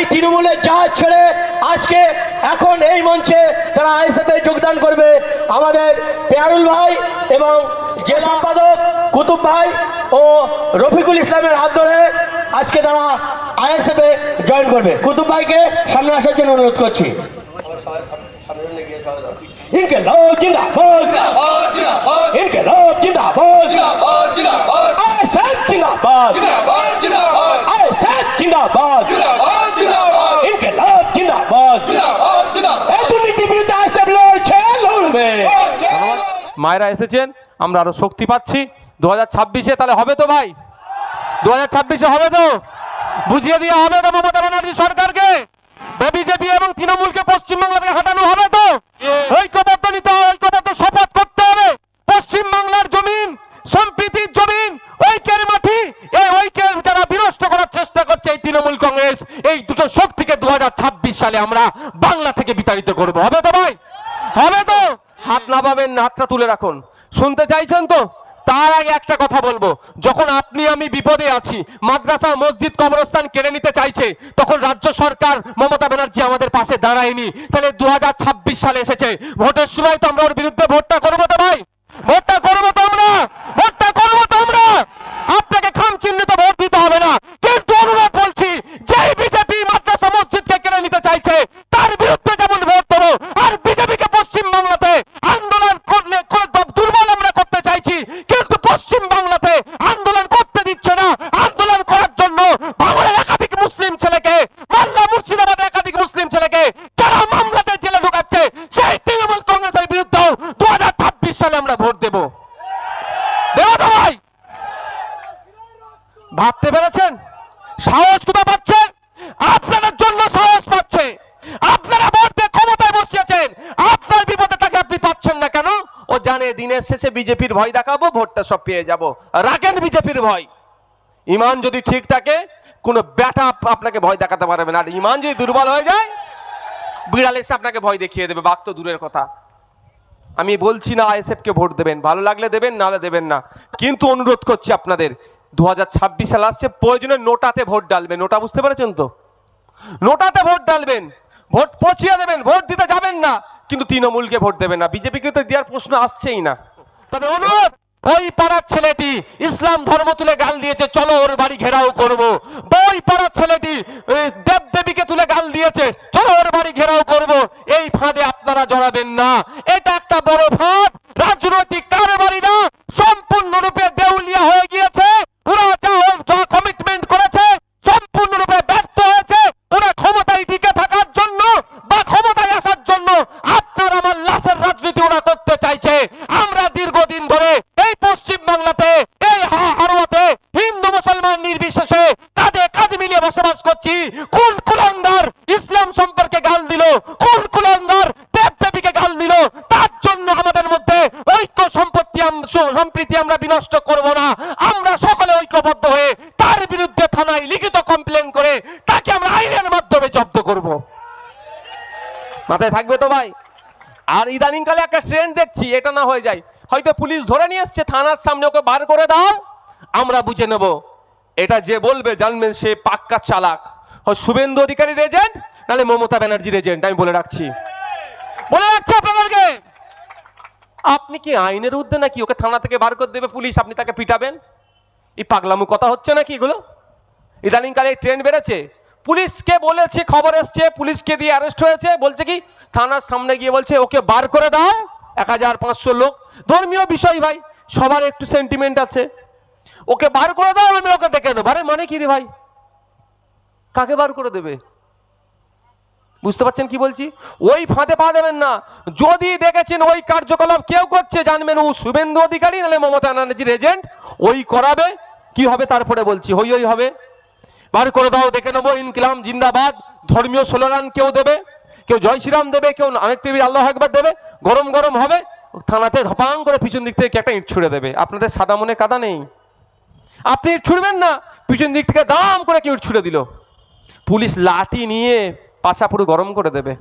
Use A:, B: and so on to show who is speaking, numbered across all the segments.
A: তাই তৃণমূলের জাহাজ ছেড়ে আজকে এখন এই মঞ্চে তারা আইএসএফে যোগদান করবে। আমাদের পেয়ারুল ভাই এবং যে সম্পাদক কুতুব ভাই ও রফিকুল ইসলামের হাত ধরে আজকে তারা আইএসএফে জয়েন করবে। কুতুব ভাইকে সামনে আসার জন্য অনুরোধ করছি। ইনকিলাব জিন্দাবাদ, ইনকিলাব জিন্দাবাদ, আইএসএফ জিন্দাবাদ, আইএসএফ জিন্দাবাদ, ইনকিলাব জিন্দাবাদ। এই দুর্নীতির বিরুদ্ধে আইএসএফ লড়ছে, লড়বে।
B: মায়েরা এসেছেন, আমরা আরো শক্তি পাচ্ছি। 2026-এ তাহলে হবে তো ভাই? 2026-এ হবে তো? বুঝিয়ে দেওয়া হবে তো মমতা ব্যানার্জি সরকারকে? বিজেপি এবং তৃণমূলকে পশ্চিমবাংলা থেকে হটানো হবে তো? ঐক্যবদ্ধ নিতে হবে, ঐক্যবদ্ধ শপথ করতে হবে। পশ্চিমবাংলার জমিন সম্প্রীতির জমিন, ঐক্যের মাটি, এই ঐক্যের যারা বিনষ্ট করার চেষ্টা করছে এই তৃণমূল কংগ্রেস, এই দুটো শক্তিকে 2026 সালে আমরা বাংলা থেকে বিতাড়িত করবো। হবে তো ভাই? হবে তো? হাত নামাবেন না, হাতটা তুলে রাখুন। শুনতে চাইছেন তো? তার আগে একটা কথা বলবো, যখন আপনি আমি বিপদে আছি, মাদ্রাসা মসজিদ কবরস্থান কেড়ে নিতে চাইছে, তখন রাজ্য সরকার মমতা ব্যানার্জি আমাদের পাশে দাঁড়ায়নি। তাহলে 2026 সালে এসেছে, ভোটের সময় তো আমরা ওর বিরুদ্ধে ভোটটা করবো তো ভাই? ভোটটা করবো তো আমরা? ভোটটা করবো তো আমরা? আপনাকে খাম চিহ্নিত ভোট দিতে হবে না, কিন্তু অনুরোধ বলছি, যেই বিজেপি মাদ্রাসা মসজিদকে কেড়ে নিতে চাইছে তার বিরুদ্ধে যেমন ভোট দেবো, আর বিজেপিকে পশ্চিম বাংলাতে আন্দোলন করলে দুর্বল আমরা করতে চাইছি, কিন্তু পশ্চিম বাংলাতে আন্দোলন করতে দিচ্ছে না। আন্দোলন করার জন্য ভাঙড়ের একাধিক মুসলিম ছেলেকে, মালদা মুর্শিদাবাদের একাধিক মুসলিম ছেলেকে যারা মামলাতে জেলে ঢুকাচ্ছে, সেই তৃণমূল কংগ্রেসের বিরুদ্ধেও 2026 সালে আমরা ভোট দেবো। দেবো তো ভাই? ভাবতে পেরেছেন? সাহস কোথা পাচ্ছে? আপনাদের জন্য সাহস পাচ্ছে। আপনারা ভোটে ক্ষমতায় বসিয়েছেন, আপনার বিপদে তাকে আপনি পাচ্ছেন না কেন? ও জানে দিনের শেষে বিজেপির ভয় দেখাবো, ভোটটা সব পেয়ে যাব। রাখেন বিজেপির ভয়। ইমান যদি ঠিক থাকে, কোনো ব্যাটা আপনাকে ভয় দেখাতে পারবে না। আর ইমান যদি দুর্বল হয়ে যায়, বিড়াল এসে আপনাকে ভয় দেখিয়ে দেবে, বাঘ তো দূরের কথা। আমি বলছি না আইএসএফকে ভোট দেবেন, ভালো লাগলে দেবেন, নাহলে দেবেন না, কিন্তু অনুরোধ করছি আপনাদের, 2026 সাল আসছে, প্রয়োজনে নোটাতে ভোট ডালবেন। নোটা বুঝতে পেরেছেন তো? নোটাতে ভোট ডালবেন, ভোট পচিয়ে দেবেন, ভোট দিতে যাবেন না, কিন্তু তৃণমূলকে ভোট দেবেন না। বিজেপিকে তো দেওয়ার প্রশ্ন আসছেই না। তবে অনুরোধ, ওই পাড়ার ছেলেটি ইসলাম ধর্ম তুলে গাল দিয়েছে, চলো ওর বাড়ি ঘেরাও করব। ওই পাড়ার ছেলেটি দেব দেবীকে তুলে গাল দিয়েছে, চলো ওর বাড়ি ঘেরাও করব। এই ফাঁদে আপনারা জড়াবেন না, এটা একটা বড় ফাঁদ। রাজনৈতিক কারবারিরা সম্পূর্ণরূপে দেউলিয়া হয়ে গিয়েছে। ওরা যা কমিটমেন্ট করেছে সম্পূর্ণরূপে ব্যর্থ হয়েছে। ওরা ক্ষমতায় টিকে থাকার জন্য বা ক্ষমতায় আসার জন্য আপনার আমার লাশের রাজনীতি ওরা করতে চাইছে। আমরা দীর্ঘদিন ধরে এই পশ্চিম বাংলাতে, এই হারোয়াতে হিন্দু মুসলমান নির্বিশেষে কাঁধে কাঁধ মিলিয়ে বসবাস করছি। কোন কুলাঙ্গার ইসলাম সম্পর্কে গাল দিল, কোন কুলাঙ্গার দেব দেবীকে গাল দিল, তার জন্য আমাদের মধ্যে ঐক্য সম্প্রীতি আমরা বিনষ্ট করব না। আমরা সকলে ঐক্যবদ্ধ হয়ে তার বিরুদ্ধে থানায় লিখিত কমপ্লেন করে তাকে আমরা আইনের মাধ্যমে জব্দ করব। মাথায় থাকবে তো ভাই? আর ইদানিং কালে একটা ট্রেন্ড দেখছি, এটা না হয়ে যায়, হয়তো পুলিশ ধরে নিয়ে এসছে, থানার সামনে ওকে বার করে দাও, আমরা বুঝে নেব। এটা যে বলবে জানবেন সে পাক্কা চালাক, হয় শুভেন্দু অধিকারীর এজেন্ট, নাহলে মমতা ব্যানার্জির এজেন্ট। আমি বলে রাখছি, বলে রাখছি আপনাদেরকে। আপনি কি আইনের ঊর্ধ্বে নাকি? ওকে থানা থেকে বার করে দেবে পুলিশ, আপনি তাকে পিটাবেন? এই পাগলামু কথা হচ্ছে নাকি এগুলো? ইদানিং কালে ট্রেন্ড বেড়েছে, পুলিশকে বলেছে, খবর এসছে, পুলিশকে দিয়ে অ্যারেস্ট হয়েছে, বলছে কি থানার সামনে গিয়ে বলছে ওকে বার করে দাও, 1500 লোক। ধর্মীয় বিষয় ভাই, সবার একটু সেন্টিমেন্ট আছে, ওকে বার করে দাও, আমি ওকে দেখে দেবো। আরে মানে কি রে ভাই, কাকে বার করে দেবে? বুঝতে পারছেন কি বলছি? ওই ফাঁদে পা দেবেন না। যদি দেখেছেন ওই কার্যকলাপ কেউ করছে, জানবেন ও শুভেন্দু অধিকারী নাহলে মমতা ব্যানার্জির এজেন্ট। ওই করাবে, কি হবে তারপরে বলছি, হই হই হবে। বার করে দাও, দেখে নেবো। ইনকিলাব জিন্দাবাদ ধর্মীয় স্লোগান কেউ দেবে, কেউ জয় শ্রীরাম দেবে, কেউ অনেক দেবী আল্লাহ একবার দেবে, গরম গরম হবে, থানাতে ধপাং করে পিছন দিক থেকে একটা ইট ছুড়ে দেবে। আপনাদের সাদা মনে কাদা নেই, আপনি ইট ছুড়বেন না, পিছন দিক থেকে দাম করে কেউ ইট ছুড়ে দিল, পুলিশ লাঠি নিয়ে পাছা পুরো গরম করে দেবে,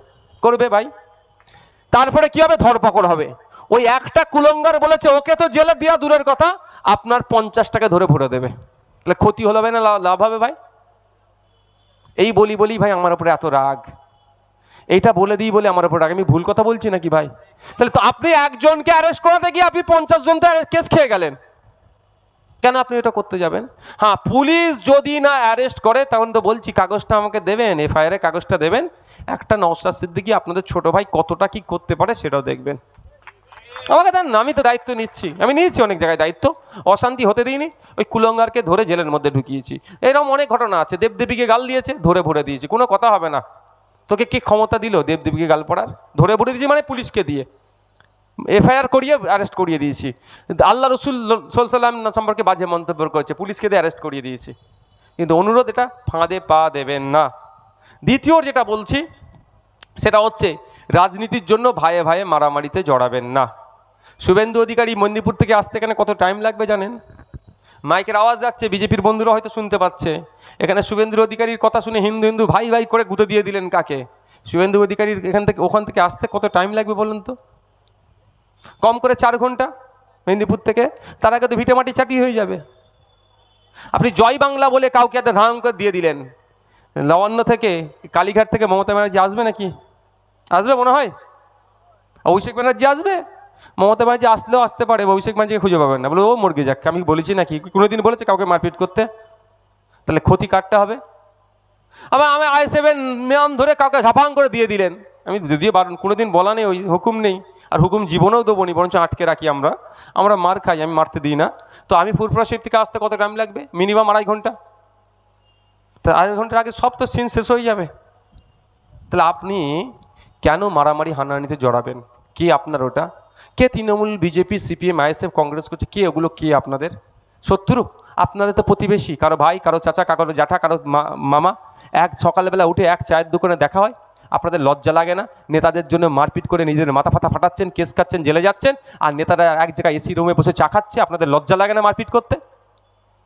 B: করবে ভাই। তারপরে কি হবে? ধরপাকড় হবে। ওই একটা কুলঙ্গার বলেছে ওকে তো জেলে দেওয়া দূরের কথা, আপনার 50 টাকা ধরে ভরে দেবে। তাহলে ক্ষতি হলো না লাভ হবে ভাই? এই বলি ভাই আমার উপরে এত রাগ, এইটা বলে দিই বলে আমার উপর রাগ। আমি ভুল কথা বলছি নাকি ভাই? তাহলে তো আপনি একজনকে অ্যারেস্ট করাতে গিয়ে আপনি 50 জন তো কেস খেয়ে গেলেন, কেন আপনি এটা করতে যাবেন? হ্যাঁ, পুলিশ যদি না অ্যারেস্ট করে তখন তো বলছি কাগজটা আমাকে দেবেন, এফআইআর এর কাগজটা দেবেন, একটা নওশাদ সিদ্দিকী আপনাদের ছোট ভাই কতটা কি করতে পারে সেটাও দেখবেন। আমাকে দেন না, আমি তো দায়িত্ব নিচ্ছি, আমি নিয়েছি অনেক জায়গায় দায়িত্ব, অশান্তি হতে দিইনি, ওই কুলঙ্গারকে ধরে জেলের মধ্যে ঢুকিয়েছি। এরকম অনেক ঘটনা আছে, দেবদেবীকে গাল দিয়েছে ধরে ভরে দিয়েছি, কোনো কথা হবে না। তোকে কে ক্ষমতা দিল দেবদেবীকে গাল পড়ার? ধরে ভরে দিয়েছি মানে পুলিশকে দিয়ে, এফআইআর করিয়ে অ্যারেস্ট করিয়ে দিয়েছি। আল্লাহ রসুল সাল্লাম সম্পর্কে বাজে মন্তব্য করেছে, পুলিশকে দিয়ে অ্যারেস্ট করিয়ে দিয়েছি। কিন্তু অনুরোধ, এটা ফাঁদে পা দেবেন না। দ্বিতীয় যেটা বলছি সেটা হচ্ছে রাজনীতির জন্য ভাইয়ে ভাইয়ে মারামারিতে জড়াবেন না। শুভেন্দু অধিকারী মন্দিপুর থেকে আসতে এখানে কত টাইম লাগবে জানেন? মাইকের আওয়াজ যাচ্ছে, বিজেপির বন্ধুরা হয়তো শুনতে পাচ্ছে। এখানে শুভেন্দু অধিকারীর কথা শুনে হিন্দু হিন্দু ভাই ভাই করে গুঁতো দিয়ে দিলেন কাকে? শুভেন্দু অধিকারীর ওখান থেকে আসতে কত টাইম লাগবে বলুন তো? কম করে 4 ঘন্টা মেদিনীপুর থেকে, তার আগে তো ভিটে মাটি চাটি হয়ে যাবে। আপনি জয় বাংলা বলে কাউকে এত ধাম করে দিয়ে দিলেন। নবান্ন থেকে, কালীঘাট থেকে মমতা ব্যানার্জি আসবে নাকি? আসবে মনে হয়? অভিষেক ব্যানার্জি আসবে? মমতা ব্যানার্জি আসলেও আসতে পারে, অভিষেক ব্যানার্জিকে খুঁজে পাবেন না, বলে ও মর্গে যাক। আমি বলেছি নাকি কোনোদিন বলেছে কাউকে মারপিট করতে? তাহলে ক্ষতি কাটতে হবে। আবার আমি আইএসএফের নাম ধরে কাউকে ঝাপাং করে দিয়ে দিলেন। আমি যদিও বারণ, কোনোদিন বলা নেই, ওই হুকুম নেই, আর হুকুম জীবনেও দেবো নি, বরঞ্চ আটকে রাখি। আমরা মার খাই, আমি মারতে দিই না। তো আমি ফুরফুরা শরীফ থেকে আসতে কত টাইম লাগবে? মিনিমাম 2.5 ঘন্টা। তা 2.5 ঘন্টার আগে সব তো সিন শেষ হয়ে যাবে। তাহলে আপনি কেন মারামারি হানাহানিতে জড়াবেন? কে আপনার ওটা? কে Trinamool, BJP, CPM, ISF, Congress করছে? কে ওগুলো? কে আপনাদের শত্রু? আপনাদের তো প্রতিবেশী, কারো ভাই, কারো চাচা, কারো জ্যাঠা, কারো মামা। সকালবেলা উঠে এক চায়ের দোকানে দেখা হয়, আপনাদের লজ্জা লাগে না? নেতাদের জন্য মারপিট করে নিজেদের মাথা ফাতা ফাটাচ্ছেন, কেস খাচ্ছেন, জেলে যাচ্ছেন, আর নেতারা এক জায়গায় এসি রুমে বসে চা খাচ্ছে, আপনাদের লজ্জা লাগে না মারপিট করতে?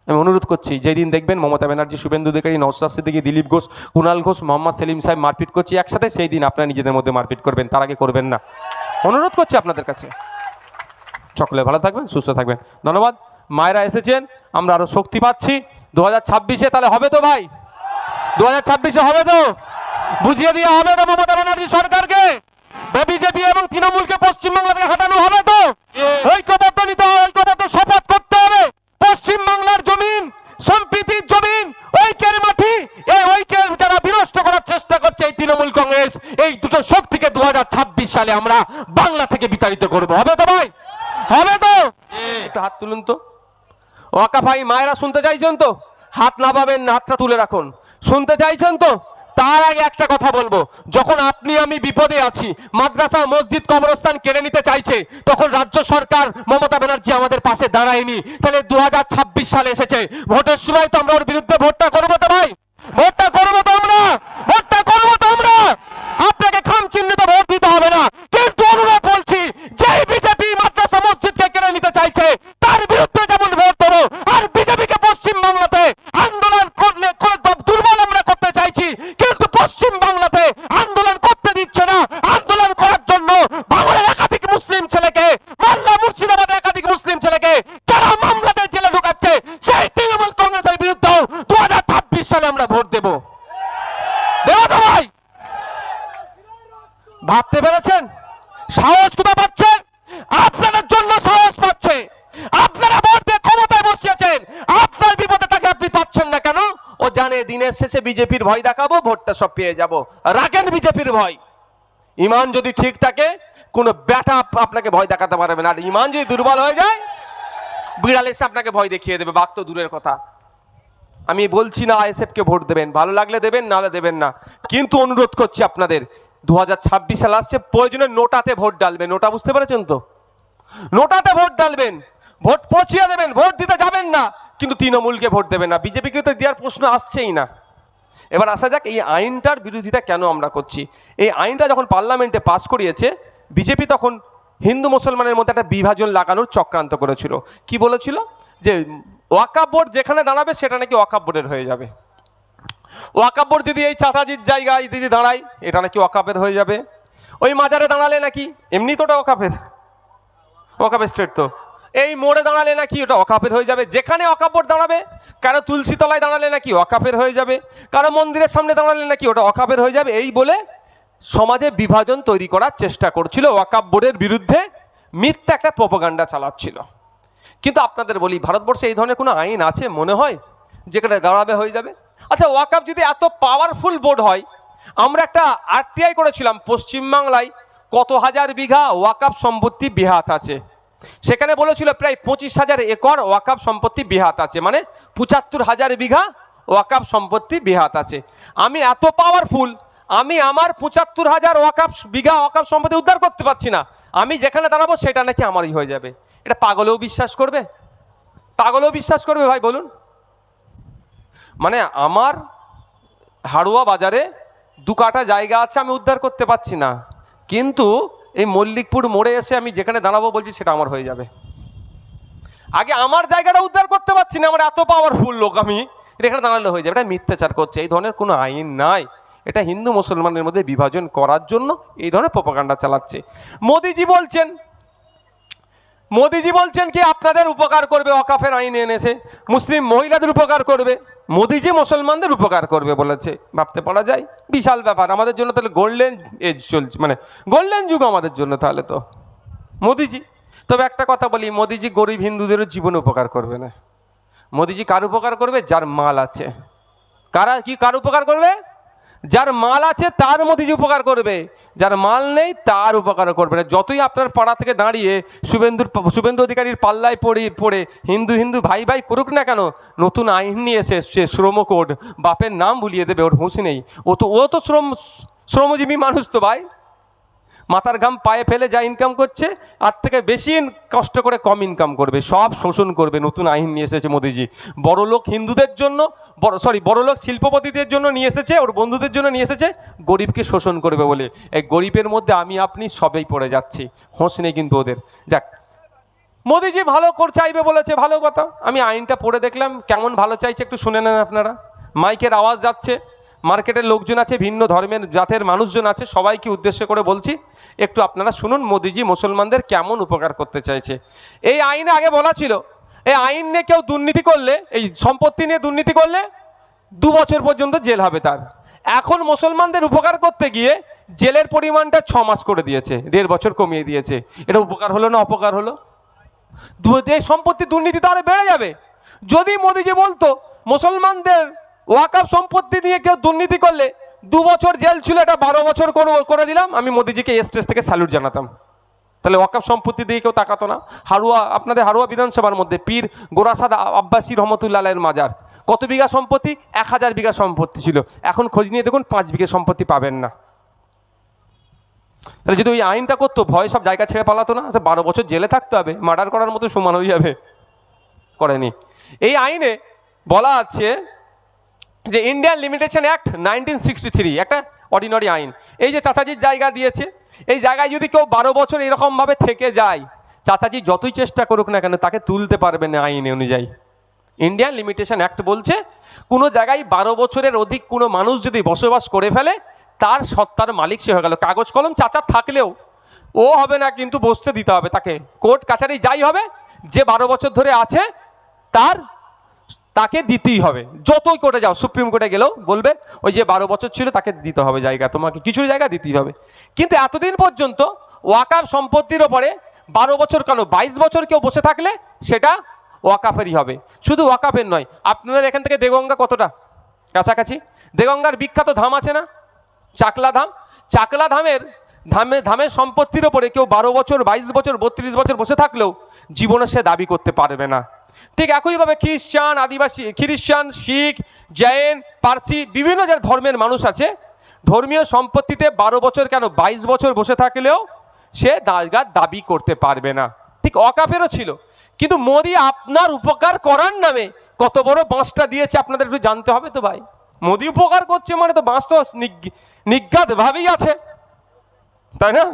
B: আমি অনুরোধ করছি, যেই দিন দেখবেন মমতা ব্যানার্জি, শুভেন্দু অধিকারী, নওশাদ সিদ্দিকী, দিলীপ ঘোষ, কুণাল ঘোষ, মোহাম্মদ সেলিম সাহেব মারপিট করছি একসাথে, সেই দিন আপনারা নিজেদের মধ্যে মারপিট করবেন, তার আগে করবেন না। অনুরোধ করছি আপনাদের কাছে। সকলে ভালো থাকবেন, সুস্থ থাকবেন, ধন্যবাদ। মায়েরা এসেছেন, আমরা আরো শক্তি পাচ্ছি 2026-এ। তাহলে হবে তো ভাই? 2026-এ হবে তো? বুঝিয়ে দিয়ে হবে তো মমতা ব্যানার্জি সরকারকে? বিজেপি এবং তৃণমূলকে পশ্চিমবাংলা থেকে হাঁটানো হবে তো? ঐক্যবদ্ধ নিতে হবে, ঐক্যবদ্ধ শপথ করতে হবে। পশ্চিমবাংলার জমিন সম্প্রীতির জমিন, ঐক্যের মাটি, এই ঐক্যের যারা বিনষ্ট করার চেষ্টা করছে এই তৃণমূল কংগ্রেস, এই দুটো শক্তিকে 2026 সালে আমরা বাংলা থেকে বিতাড়িত করব। হবে তো ভাই? হবে তো? একটু হাত তুলুন তো। ওয়াকা ভাই মায়েরা শুনতে চাইছেন তো? হাত নামাবেন না, হাতটা তুলে রাখুন। শুনতে চাইছেন তো? তার আগে একটা কথা বলবো, যখন আপনি আমি বিপদে আছি, মাদ্রাসা, মসজিদ, কবরস্থান কেড়ে নিতে চাইছে, তখন রাজ্য সরকার মমতা ব্যানার্জি আমাদের পাশে দাঁড়ায়নি। তাহলে 2026 সালে এসেছে, ভোটের সময় তো আমরা ওর বিরুদ্ধে ভোটটা করবো তো ভাই? ভোটটা করবো তো আমরা? ভোটটা করবো তো আমরা? আপনাকে খাম চিহ্নিত ভোট দিতে হবে না, কিন্তু অনুরোধ বলছি, যেই বিজেপি মাদ্রাসা মসজিদকে কেড়ে নিতে চাইছে তার বিরুদ্ধে যেমন ভোট দেবো, আর বিজেপিকে পশ্চিম বাংলাতে আন্দোলন করলে দুর্বল আমরা করতে চাইছি, কিন্তু পশ্চিম বাংলাতে আন্দোলন করতে দিচ্ছে না। আন্দোলন করার জন্য বাংলার একাধিক মুসলিম ছেলেকে, মালদা মুর্শিদাবাদের একাধিক মুসলিম ছেলেকে যারা মামলাতে জেলে ঢুকাচ্ছে, সেই তৃণমূল কংগ্রেসের বিরুদ্ধেও 2026 সালে আমরা ভোট দেবো। দেবো তো ভাই? ভাবতে পেরেছেন? সাহস কোথা পাচ্ছে? আপনাদের জন্য সাহস পাচ্ছে। আপনারা ভোট দিয়ে ক্ষমতায় বসিয়েছেন, আপনার বিপদে তাকে আপনি পাচ্ছেন না কেন? ও জানে দিনের শেষে বিজেপির ভয় দেখাবো, ভোটটা সব পেয়ে যাব। রাখেন বিজেপির ভয়। ইমান যদি ঠিক থাকে, কোনো ব্যাটা আপনাকে ভয় দেখাতে পারবে না। আর ইমান যদি দুর্বল হয়ে যায়, বিড়াল এসে আপনাকে ভয় দেখিয়ে দেবে, বাঘ তো দূরের কথা। আমি বলছি না আইএসএফকে ভোট দেবেন, ভালো লাগলে দেবেন, নাহলে দেবেন না, কিন্তু অনুরোধ করছি আপনাদের, 2026 সাল আসছে, প্রয়োজনে নোটাতে ভোট ডালবেন। নোটা বুঝতে পেরেছেন তো? নোটাতে ভোট ডালবেন, ভোট পৌঁছিয়ে দেবেন, ভোট দিতে যাবেন না, কিন্তু তৃণমূলকে ভোট দেবেন না, বিজেপিকে তো দেওয়ার প্রশ্ন আসছেই না। এবার আসা যাক, এই আইনটার বিরোধিতা কেন আমরা করছি। এই আইনটা যখন পার্লামেন্টে পাস করিয়েছে, বিজেপি তখন হিন্দু মুসলমানের মধ্যে একটা বিভাজন লাগানোর চক্রান্ত করেছিল। কি বলেছিল? যে ওয়াকাফ বোর্ড যেখানে দাঁড়াবে সেটা নাকি ওয়াকাফ বোর্ডের হয়ে যাবে। ওয়াকাফ বোর্ড যদি এই চাচাজির জায়গায় যদি দাঁড়ায়, এটা নাকি ওয়াকাফের হয়ে যাবে। ওই মাজারে দাঁড়ালে নাকি, এমনি তো ওটা ওয়াকাফের, ওয়াকাফ স্টেট তো, এই মোড়ে দাঁড়ালে নাকি ওটা অকাপের হয়ে যাবে, যেখানে অকাপর দাঁড়াবে, কারো তুলসী তলায় দাঁড়ালে নাকি অকাপের হয়ে যাবে, কারো মন্দিরের সামনে দাঁড়ালে নাকি ওটা অকাপের হয়ে যাবে, এই বলে সমাজে বিভাজন তৈরি করার চেষ্টা করছিল, ওয়াকফ বোর্ডের বিরুদ্ধে মিথ্যা একটা প্রোপাগান্ডা চালাচ্ছিল। কিন্তু আপনাদের বলি, ভারতবর্ষে এই ধরনের কোনো আইন আছে মনে হয় যেখানে দাঁড়াবে হয়ে যাবে? আচ্ছা, ওয়াকফ যদি এত পাওয়ারফুল বোর্ড হয়, আমরা একটা আরটিআই করেছিলাম, পশ্চিমবাংলায় কত হাজার বিঘা ওয়াকফ সম্পত্তি বেহাত আছে, সেখানে বলেছিল প্রায় 25,000 একর ওয়াকফ সম্পত্তি বেহাত আছে, মানে 75,000 বিঘা ওয়াকফ সম্পত্তি বেহাত আছে। আমি এত পাওয়ারফুল, আমি আমার 75,000 বিঘা ওয়াকফ সম্পত্তি উদ্ধার করতে পারছি না, আমি যেখানে দাঁড়াবো সেটা নাকি আমারই হয়ে যাবে। এটা পাগলেও বিশ্বাস করবে? পাগলেও বিশ্বাস করবে ভাই বলুন? মানে আমার হাড়ুয়া বাজারে 2 কাঠা জায়গা আছে, আমি উদ্ধার করতে পারছি না, কিন্তু এই মল্লিকপুর মোড়ে এসে আমি যেখানে দাঁড়াবো বলছি সেটা আমার হয়ে যাবে। আগে আমার জায়গাটা উদ্ধার করতে পারছি না, আমার এত পাওয়ারফুল লোক, আমি এখানে দাঁড়ালে হয়ে যাবে। এটা মিথ্যাচার করছে, এই ধরনের কোনো আইন নাই, এটা হিন্দু মুসলমানের মধ্যে বিভাজন করার জন্য এই ধরনের প্রোপাগান্ডা চালাচ্ছে। মোদিজি বলছেন কি আপনাদের উপকার করবে, ওয়াকফের আইন এনেছে, মুসলিম মহিলাদের উপকার করবে, মোদিজি মুসলমানদের উপকার করবে বলেছে। ভাবতে পারা যায়, বিশাল ব্যাপার আমাদের জন্য। তাহলে গোল্ডেন এজ চলছে, মানে গোল্ডেন যুগ আমাদের জন্য তাহলে তো মোদিজি। তবে একটা কথা বলি, মোদিজি গরিব হিন্দুদেরও জীবনে উপকার করবে না। মোদিজি কার উপকার করবে? যার মাল আছে। কার উপকার করবে? যার মাল আছে তার মোদিজি উপকার করবে, যার মাল নেই তার উপকার করবে না। যতই আপনার পাড়া থেকে দাঁড়িয়ে শুভেন্দু অধিকারীর পাল্লায় পড়ে হিন্দু ভাই ভাই করুক না কেন, নতুন আইন নিয়ে এসে শ্রম কোড, বাপের নাম ভুলিয়ে দেবে, ওর হুঁশ নেই। ও তো শ্রমজীবী মানুষ তো ভাই, মাথার ঘাম পায়ে ফেলে যা ইনকাম করছে আর থেকে বেশি কষ্ট করে কম ইনকাম করবে, সব শোষণ করবে। নতুন আইন নিয়ে এসেছে মোদিজি, বড়লোক হিন্দুদের জন্য, বড়লোক শিল্পপতিদের জন্য নিয়ে এসেছে, ওর বন্ধুদের জন্য নিয়ে এসেছে, গরিবকে শোষণ করবে বলে। এই গরিবের মধ্যে আমি আপনি সবেই পড়ে যাচ্ছি, হোঁশ নেই কিন্তু ওদের। যাক, মোদিজি ভালো চাইবে বলেছে, ভালো কথা। আমি আইনটা পড়ে দেখলাম, কেমন ভালো চাইছে একটু শুনে নেন আপনারা। মাইকের আওয়াজ যাচ্ছে, মার্কেটের লোকজন আছে, ভিন্ন ধর্মের জাতের মানুষজন আছে, সবাইকে উদ্দেশ্য করে বলছি, একটু আপনারা শুনুন মোদিজি মুসলমানদের কেমন উপকার করতে চাইছে। এই আইনে আগে বলা ছিল, এই আইন নিয়ে কেউ দুর্নীতি করলে, এই সম্পত্তি নিয়ে দুর্নীতি করলে 2 বছর পর্যন্ত জেল হবে তার। এখন মুসলমানদের উপকার করতে গিয়ে জেলের পরিমাণটা 6 মাস করে দিয়েছে, 1.5 বছর কমিয়ে দিয়েছে। এটা উপকার হলো না অপকার হলো? এই সম্পত্তি দুর্নীতি তো আরো বেড়ে যাবে। যদি মোদিজি বলতো মুসলমানদের ওয়াকফ সম্পত্তি নিয়ে কেউ দুর্নীতি করলে 2 বছর জেল ছিল, এটা 12 বছর করে দিলাম, আমি মোদিজিকে স্টেজ থেকে স্যালুট জানাতাম। তাহলে ওয়াকফ সম্পত্তি দিয়ে কেউ তাকাতো না। আপনাদের হাড়ুয়া বিধানসভার মধ্যে পীর গোরাসাদ আব্বাসী রহমতুল্লাহ আলাইহির মাজার, কত বিঘা সম্পত্তি? 1000 বিঘা সম্পত্তি ছিল, এখন খোঁজ নিয়ে দেখুন 5 বিঘা সম্পত্তি পাবেন না। তাহলে যদি ওই আইনটা করতো, ভয় সব জায়গা ছেড়ে পালাতো না, 12 বছর জেলে থাকতে হবে, মার্ডার করার মতো সমান হয়ে যাবে। করেনি। এই আইনে বলা আছে যে ইন্ডিয়ান লিমিটেশন অ্যাক্ট 1963 একটা অর্ডিনারি আইন। এই যে চাচাজির জায়গা দিয়েছে, এই জায়গায় যদি কেউ 12 বছর এরকমভাবে থেকে যায়, চাচাজি যতই চেষ্টা করুক না কেন তাকে তুলতে পারবে না আইন অনুযায়ী। ইন্ডিয়ান লিমিটেশন অ্যাক্ট বলছে কোনো জায়গায় 12 বছরের অধিক কোনো মানুষ যদি বসবাস করে ফেলে, তার সত্তার মালিক সে হয়ে গেল। কাগজ কলম চাচা থাকলেও ও হবে না, কিন্তু বসতে দিতে হবে তাকে। কোর্ট কাছারি যাই হবে, যে 12 বছর ধরে আছে তাকে দিতেই হবে। যতই কোর্টে যাও, সুপ্রিম কোর্টে গেলেও বলবে ওই যে 12 বছর ছিল তাকে দিতে হবে জায়গা, তোমাকে কিছু জায়গা দিতেই হবে। কিন্তু এতদিন পর্যন্ত ওয়াকফ সম্পত্তির ওপরে 12 বছর কেন 22 বছর কেউ বসে থাকলে সেটা ওয়াকফেরই হবে। শুধু ওয়াকফের নয়, আপনাদের এখান থেকে দেগঙ্গা কতটা কাছাকাছি? দেগঙ্গার বিখ্যাত ধাম আছে না, চাকলা ধাম। চাকলা ধামের সম্পত্তির ওপরে কেউ 12 বছর 22 বছর 32 বছর বসে থাকলেও জীবনে সে দাবি করতে পারবে না। ঠিক একইভাবে খ্রিস্টান, শিখ, জৈন, পার্সি, বিভিন্ন যে ধর্মের মানুষ আছে, ধর্মীয় সম্পত্তিতে 12 বছর কেন 22 বছর বসে থাকলেও সে দাবি করতে পারবে না। ঠিক ওয়াকফেরও ছিল। কিন্তু মোদি আপনার উপকার করার নামে কত বড় বাঁশটা দিয়েছে আপনাদের একটু জানতে হবে তো ভাই। মোদি উপকার করছে মানে তো বাঁশ তো নিজ্ঞাত ভাবেই আছে, তাই না?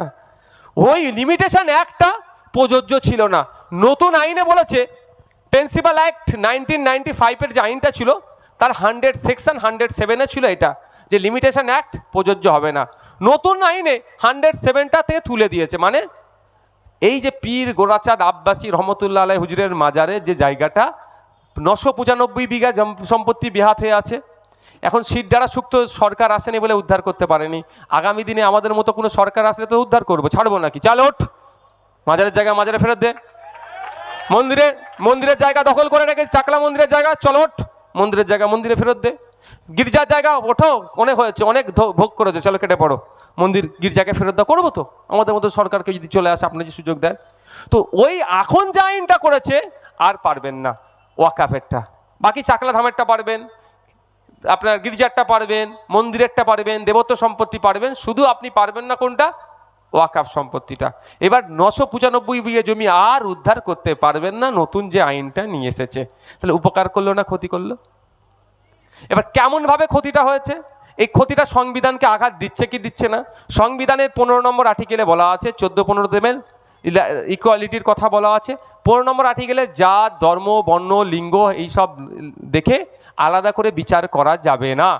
B: ওই লিমিটেশন অ্যাক্টটা প্রযোজ্য ছিল না। নতুন আইনে বলেছে, প্রিন্সিপাল অ্যাক্ট 1995-এর যে আইনটা ছিল তার 100 107-এ ছিল এটা, যে লিমিটেশন অ্যাক্ট প্রযোজ্য হবে না। নতুন আইনে 107টা থেকে তুলে দিয়েছে, মানে এই যে পীর গোরাচাঁদ আব্বাসী রহমতুল্লাহ আলাই হুজুরের মাজারে যে জায়গাটা 995 বিঘা সম্পত্তি বেহাত হয়ে আছে, এখন সিট দ্বারা সুক্ত সরকার আসেনি বলে উদ্ধার করতে পারেনি। আগামী দিনে আমাদের মতো কোনো সরকার আসলে তো উদ্ধার করবো, ছাড়বো নাকি? চাল ওঠ, মাজারের জায়গা মাজারে ফেরত দে। মন্দিরের জায়গা দখল করে রেখে, চাকলা মন্দিরের জায়গা চল ওঠ, মন্দিরের জায়গা মন্দিরে ফেরত দে। গির্জার জায়গা ওঠো, অনেক হয়েছে, অনেক ভোগ করেছে, চলো কেটে পড়ো, মন্দির গির্জাকে ফেরত দাও। করবো তো, আমাদের মতো সরকারকে যদি চলে আসে, আপনি যে সুযোগ দেন। তো ওই এখন যে আইনটা করেছে আর পারবেন না ওয়াকাফেরটা, বাকি চাকলা ধামেরটা পারবেন, আপনার গির্জারটা পারবেন, মন্দিরেরটা পারবেন, দেবত্ব সম্পত্তি পারবেন, শুধু আপনি পারবেন না কোনটা? ওয়াকাফ সম্পত্তিটা। এবার 995 বিঘে জমি আর উদ্ধার করতে পারবেন না, নতুন যে আইনটা নিয়ে এসেছে। তাহলে উপকার করলো না ক্ষতি করলো? এবার কেমন ভাবে ক্ষতিটা হয়েছে? এই ক্ষতিটা সংবিধানকে আঘাত দিচ্ছে কি দিচ্ছে না? সংবিধানের 15 নম্বর আর্টিকেলে বলা আছে, 14-15 দেবেন, ইকুয়ালিটির কথা বলা আছে। 15 নম্বর আর্টিকেলে জাত, ধর্ম, বর্ণ, লিঙ্গ এইসব দেখে আলাদা করে বিচার করা যাবে না।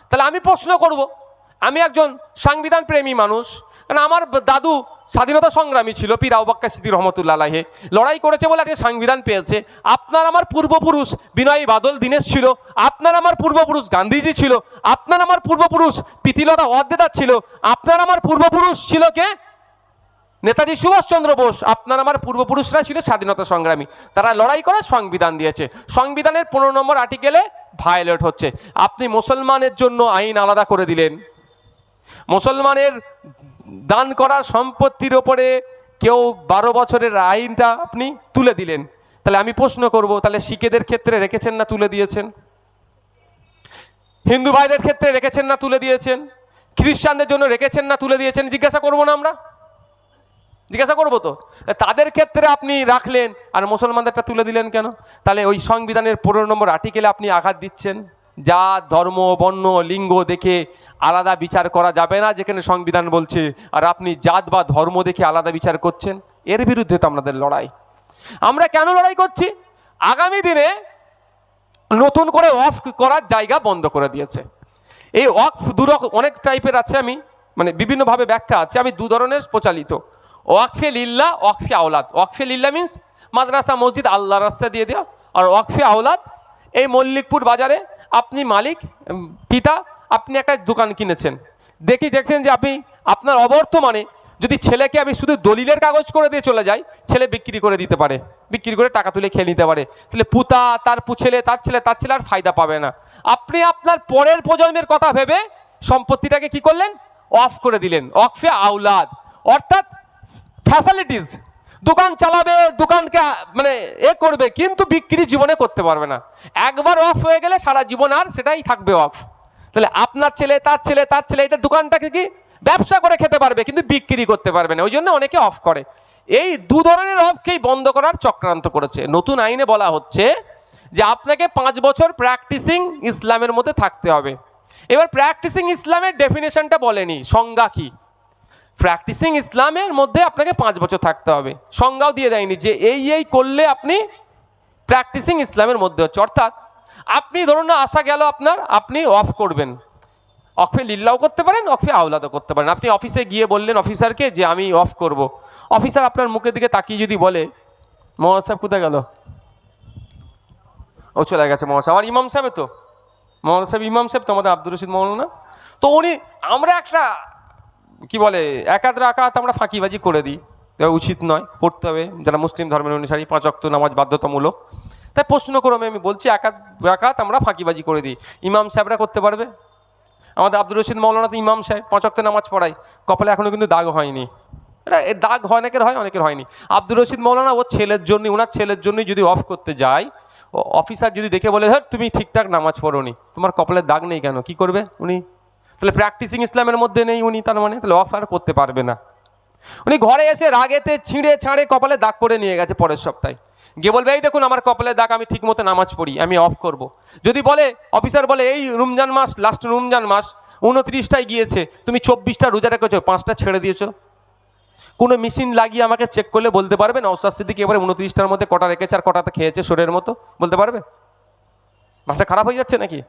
B: তাহলে আমি প্রশ্ন করব, আমি একজন সংবিধান প্রেমী মানুষ, কারণ আমার দাদু স্বাধীনতা সংগ্রামী ছিল, পীর আবু বকর সিদ্দিক রহমতুল্লাহ আলাইহি, লড়াই করেছে বলে আজকে সংবিধান পেয়েছে। আপনার আমার পূর্বপুরুষ বিনয়ী বাদল দীনেশ ছিল, আপনার আমার পূর্বপুরুষ গান্ধীজি ছিল, আপনার আমার পূর্বপুরুষ প্রীতিলতা ওয়াদ্দেদার ছিল, আপনার আমার পূর্বপুরুষ ছিল কে? নেতাজি সুভাষচন্দ্র বোস। আপনার আমার পূর্বপুরুষরা ছিল স্বাধীনতা সংগ্রামী, তারা লড়াই করে সংবিধান দিয়েছে। সংবিধানের 15 নম্বর আর্টিকেলে ভায়োলেট হচ্ছে। আপনি মুসলমানের জন্য আইন আলাদা করে দিলেন, মুসলমানের দান করা সম্পত্তির ওপরে কেউ 12 বছরের আইনটা আপনি তুলে দিলেন। তাহলে আমি প্রশ্ন করব, তাহলে শিখেদের ক্ষেত্রে রেখেছেন না তুলে দিয়েছেন? হিন্দু ভাইদের ক্ষেত্রে রেখেছেন না তুলে দিয়েছেন? খ্রিস্টানদের জন্য রেখেছেন না তুলে দিয়েছেন? জিজ্ঞাসা করবো না আমরা? জিজ্ঞাসা করবো তো। তাদের ক্ষেত্রে আপনি রাখলেন আর মুসলমানদেরটা তুলে দিলেন কেন? তাহলে ওই সংবিধানের 15 নম্বর আর্টিকেলে আপনি আঘাত দিচ্ছেন। জাত, ধর্ম, বর্ণ, লিঙ্গ দেখে আলাদা বিচার করা যাবে না যেখানে সংবিধান বলছে, আর আপনি জাত বা ধর্ম দেখে আলাদা বিচার করছেন। এর বিরুদ্ধে তো আমাদের লড়াই। আমরা কেন লড়াই করছি? আগামী দিনে নতুন করে ওয়াকফ করার জায়গা বন্ধ করে দিয়েছে। এই ওয়াকফ অনেক টাইপের আছে, আমি মানে বিভিন্নভাবে ব্যাখ্যা আছে, আমি 2 ধরনের প্রচালিত। ওয়াকফে লিল্লাহ, ওয়াকফে আওলাদ। ওয়াকফে লিল্লাহ মিন্স মাদ্রাসা মসজিদ আল্লাহ রাস্তা দিয়ে দেওয়া, আর ওয়াকফে আওলাদ এই মল্লিকপুর বাজারে আপনি মালিক পিতা, আপনি একটা দোকান কিনেছেন, দেখছেন যে আপনি আপনার অবর্তমানে যদি ছেলেকে আমি শুধু দলিলের কাগজ করে দিয়ে চলে যাই, ছেলে বিক্রি করে দিতে পারে, বিক্রি করে টাকা তুলে খেয়ে নিতে পারে, তাহলে পুতা তার ছেলে তার ছেলে আর ফায়দা পাবে না। আপনি আপনার পরের প্রজন্মের কথা ভেবে সম্পত্তিটাকে কি করলেন? অফ করে দিলেন। ওয়াকফে আওলাদ অর্থাৎ ফ্যাসিলিটিস, দোকান চালাবে, দোকানকে মানে করবে, কিন্তু বিক্রি জীবনে করতে পারবে না। একবার অফ হয়ে গেলে সারা জীবন আর সেটাই থাকবে অফ। তাহলে আপনার ছেলে তার ছেলে এটা দোকানটাকে কি ব্যবসা করে খেতে পারবে, কিন্তু বিক্রি করতে পারবে না, ওই জন্য অনেকে অফ করে। এই 2 ধরনের অফকেই বন্ধ করার চক্রান্ত করেছে। নতুন আইনে বলা হচ্ছে যে আপনাকে 5 বছর প্র্যাকটিসিং ইসলামের মধ্যে থাকতে হবে। এবার প্র্যাকটিসিং ইসলামের ডেফিনেশনটা বলেনি, সংজ্ঞা কি। প্র্যাকটিসিং ইসলামের মধ্যে আপনাকে 5 বছর থাকতে হবে, সংজ্ঞাও দিয়ে দেয়নি যে এই করলে আপনি প্র্যাকটিসিং ইসলামের মধ্যে হচ্ছে। অর্থাৎ আপনি ধরুন না আসা গেল আপনার, আপনি অফ করবেন, ওয়াকফে লিল্লাহ করতে পারেন, ওয়াকফে আওলাদও করতে পারেন। আপনি অফিসে গিয়ে বললেন অফিসারকে যে আমি অফ করব, অফিসার আপনার মুখের দিকে তাকিয়ে যদি বলে মৌলানা সাহেব কোথায় গেল, ও চলে গেছে মৌলানা সাহেব, আর ইমাম সাহেব তো মৌলানা সাহেব, ইমাম সাহেব তো আমাদের আব্দুর রশিদ মৌলানা, তো উনি, আমরা একটা কি বলে 1 রাকাত আমরা ফাঁকিবাজি করে দিই, উচিত নয়, পড়তে হবে যারা মুসলিম ধর্মের অনুসারী, 5 ওয়াক্ত নামাজ বাধ্যতামূলক। তাই প্রশ্ন করবে, আমি বলছি 1 রাকাত আমরা ফাঁকিবাজি করে দিই, ইমাম সাহেবরা করতে পারবে? আমাদের আব্দুর রশিদ মৌলানা তো ইমাম সাহেব, 5 ওয়াক্ত নামাজ পড়ায়, কপালে এখনও কিন্তু দাগ হয়নি। এটা এর দাগ হয়, অনেকের হয়, অনেকের হয়নি। আব্দুর রশিদ মৌলানা ওর ছেলের জন্য, ওনার ছেলের জন্যই যদি অফ করতে যায়, অফিসার যদি দেখে বলে ধর তুমি ঠিকঠাক নামাজ পড়োনি, তোমার কপালের দাগ নেই কেন, কি করবে উনি? তাহলে প্র্যাকটিসিং ইসলামের মধ্যে নেই উনি, তার মানে তাহলে অফ আর করতে পারবে না। উনি ঘরে এসে রাগেতে ছিঁড়ে ছাড়ে কপালে দাগ করে নিয়ে গেছে, পরের সপ্তাহে গিয়ে বলবে এই দেখুন আমার কপালে দাগ, আমি ঠিক মতো নামাজ পড়ি, আমি অফ করব। যদি বলে অফিসার বলে এই রমজান মাস, লাস্ট রমজান মাস 29টায় গিয়েছে, তুমি 24টা রোজা রেখেছো, 5টা ছেড়ে দিয়েছো, কোনো মেশিন লাগিয়ে আমাকে চেক করলে বলতে পারবে নওশাদ সিদ্দিকী এবারে 29টার মধ্যে কটা রেখেছে আর কটাতে খেয়েছে শরীরের মতো, বলতে পারবে? ভাষা খারাপ হয়ে যাচ্ছে নাকি?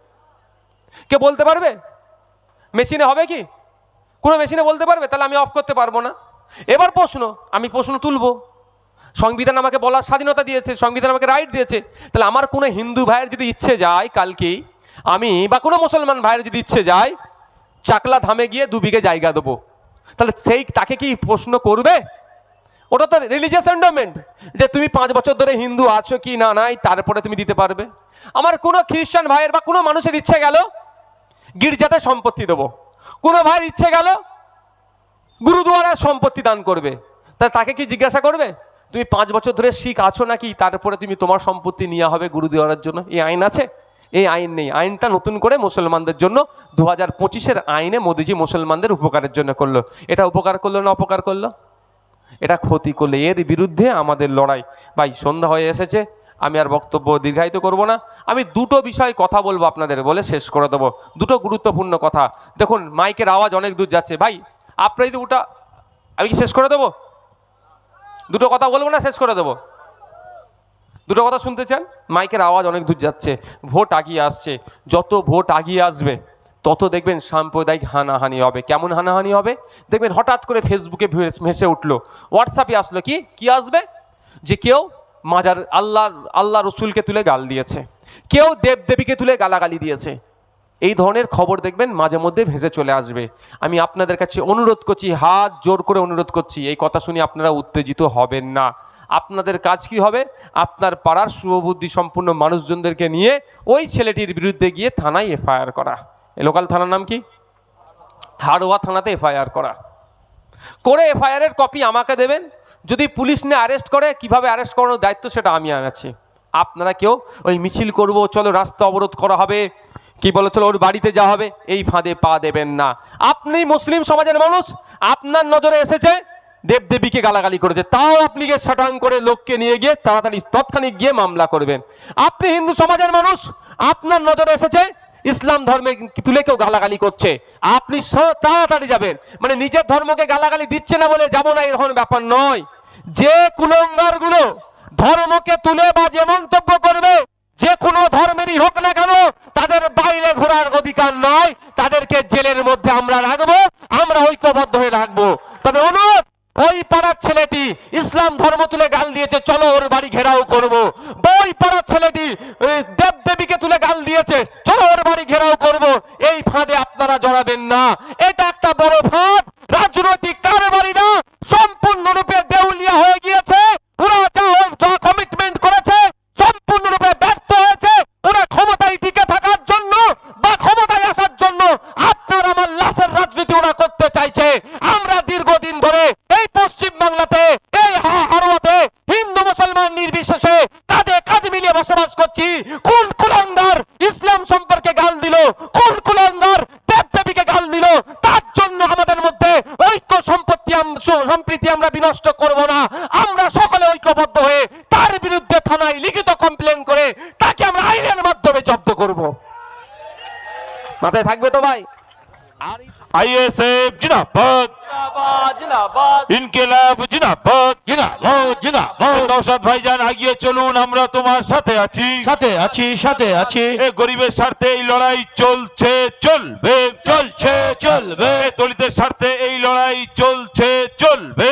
B: কে বলতে পারবে? মেশিনে হবে কি? কোনো মেশিনে বলতে পারবে? তাহলে আমি অফ করতে পারবো না। এবার আমি প্রশ্ন তুলবো, সংবিধান আমাকে বলার স্বাধীনতা দিয়েছে, সংবিধান আমাকে রাইট দিয়েছে। তাহলে আমার কোনো হিন্দু ভাইয়ের যদি ইচ্ছে যায় কালকেই আমি বা কোনো মুসলমান ভাইয়ের যদি ইচ্ছে যায় চাকলা ধামে গিয়ে 2 বিঘে জায়গা দেবো, তাহলে সেই তাকে কি প্রশ্ন করবে? ওটা তো রিলিজিয়াস এন্ডোমেন্ট, যে তুমি 5 বছর ধরে হিন্দু আছো কি না নাই তারপরে তুমি দিতে পারবে। আমার কোনো খ্রিস্টান ভাইয়ের বা কোনো মানুষের ইচ্ছে গেল গির্জাতে সম্পত্তি দেবো, কোনো ভাইয়ের ইচ্ছে গেল গুরুদুয়ারার সম্পত্তি দান করবে, তাহলে তাকে কি জিজ্ঞাসা করবে তুমি 5 বছর ধরে শিখ আছো নাকি তারপরে তুমি তোমার সম্পত্তি নেওয়া হবে গুরুদুয়ারার জন্য? এই আইন আছে? এই আইন নেই। আইনটা নতুন করে মুসলমানদের জন্য 2025-এর আইনে মোদিজি মুসলমানদের উপকারের জন্য করলো। এটা উপকার করলো না অপকার করলো? এটা ক্ষতি করলে এর বিরুদ্ধে আমাদের লড়াই। ভাই সন্ধ্যা হয়ে এসেছে, আমি আর বক্তব্য দীর্ঘায়িত করব না। আমি 2টো বিষয় কথা বলবো আপনাদের, বলে শেষ করে দেবো। 2টো গুরুত্বপূর্ণ কথা। দেখুন মাইকের আওয়াজ অনেক দূর যাচ্ছে, ভাই আপনারা যদি ওটা আমি কি শেষ করে দেবো? 2টো কথা বলবো না শেষ করে দেবো? 2টো কথা শুনতে চান? মাইকের আওয়াজ অনেক দূর যাচ্ছে, ভোট আগিয়ে আসছে, যত ভোট আগিয়ে আসবে তত দেখবেন সাম্প্রদায়িক হানাহানি হবে। কেমন হানাহানি হবে দেখবেন? হঠাৎ করে ফেসবুকে ভেসে উঠলো, হোয়াটসঅ্যাপে আসলো, কি আসবে যে কেউ মাজার আল্লাহ রসুলকে তুলে গাল দিয়েছে, কেউ দেবদেবীকে তুলে গালাগালি দিয়েছে। এই ধরনের খবর দেখবেন মাঝে মধ্যে ভেসে চলে আসবে। আমি আপনাদের কাছে অনুরোধ করছি, হাত জোর করে অনুরোধ করছি, এই কথা শুনে আপনারা উত্তেজিত হবেন না। আপনাদের কাজ কি হবে? আপনার পাড়ার শুভবুদ্ধি সম্পন্ন মানুষজনদেরকে নিয়ে ওই ছেলেটির বিরুদ্ধে গিয়ে থানায় এফআইআর করা। লোকাল থানার নাম কি? হাড়োয়া থানাতে এফআইআর করা। করে এফআইআরের কপি আমাকে দেবেন। যদি পুলিশ নিয়ে অ্যারেস্ট করে, কিভাবে অ্যারেস্ট করানোর দায়িত্ব সেটা আমি আছি। আপনারা কেউ ওই মিছিল করব, চলো রাস্তা অবরোধ করা হবে, কি বলো চলো ওর বাড়িতে যাওয়া হবে, এই ফাঁদে পা দেবেন না। আপনি মুসলিম সমাজের মানুষ, আপনার নজরে এসেছে দেবদেবীকে গালাগালি করেছে, তাও আপনি গিয়ে শাটাং করে লোককে নিয়ে গিয়ে তাড়াতাড়ি তৎক্ষণিক গিয়ে মামলা করবেন। আপনি হিন্দু সমাজের মানুষ, আপনার নজরে এসেছে ইসলাম ধর্মে তুলে কেউ গালাগালি করছে, আপনি তাড়াতাড়ি যাবেন। মানে নিজের ধর্মকে গালাগালি দিচ্ছে না বলে যাবো না, এরকম ব্যাপার নয়। যে কুলঙ্গার গুলো ধর্মকে তুলে বা যে মন্তব্য করবে, যে কোনো ধর্মেরই হোক না কেন, তাদের বাইরে ঘোরার অধিকার নয়, তাদেরকে জেলের মধ্যে আমরা রাখবো, আমরা ঐক্যবদ্ধ হয়ে রাখবো। তবে অনুরোধ, ওই পাড়ার ছেলেটি ইসলাম ধর্ম তুলে গাল দিয়েছে, চলো ওর বাড়ি ঘেরাও করব। ওই পাড়ার ছেলেটি দেবদেবীকে তুলে গাল দিয়েছে, চলো ওর বাড়ি ঘেরাও করব। এই ফাঁদে আপনারা জড়াবেন না, এটা একটা বড় ফাঁদ। রাজনৈতিক কারবারিরা সম্পূর্ণরূপে দেউলিয়া হয়ে গিয়েছে। ওরা যা কমিটমেন্ট করেছে সম্পূর্ণরূপে ব্যর্থ হয়েছে। ওরা ক্ষমতায় টিকে থাকার জন্য বা ক্ষমতায় আসার জন্য আপনার আমার লাশের রাজনীতি ওরা করতে চাইছে। আমরা দীর্ঘদিন ধরে এই পশ্চিম বাংলাতে, এই হাড়োয়াতে হিন্দু মুসলমান নির্বিশেষে কাঁধে কাঁধ মিলিয়ে বসবাস করছি। কোন কুলাঙ্গার ইসলাম সম্পর্কে গাল দিল, কোন কুলাঙ্গার দেবদেবীকে গাল দিল, তার জন্য আমাদের মধ্যে ঐক্য সম্প্রীতি আমরা বিনষ্ট করব না। আমরা সকলে ঐক্যবদ্ধ হয়ে তার বিরুদ্ধে থানায় লিখিত কমপ্লেন করে তাকে আমরা আইনের মাধ্যমে জব্দ করব। মাথায় থাকবে তো ভাই?
C: आईएसएफ जिंदाबाद, ইনকিলাব জিন্দাবাদ, নওশাদ ভাইজান আগিয়ে চলুন, আমরা তোমার সাথে আছি, সাথে আছি। এই গরিবের স্বার্থে এই লড়াই চলছে, চলবে, দলিতের স্বার্থে এই লড়াই চলছে, চলবে।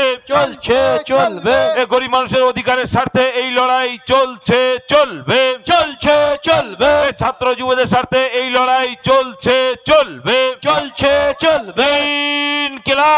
C: এই গরিব মানুষের অধিকারের স্বার্থে এই লড়াই চলছে, চলবে। এই ছাত্র যুবদের স্বার্থে এই লড়াই চলছে, চলবে। ইনকিলাব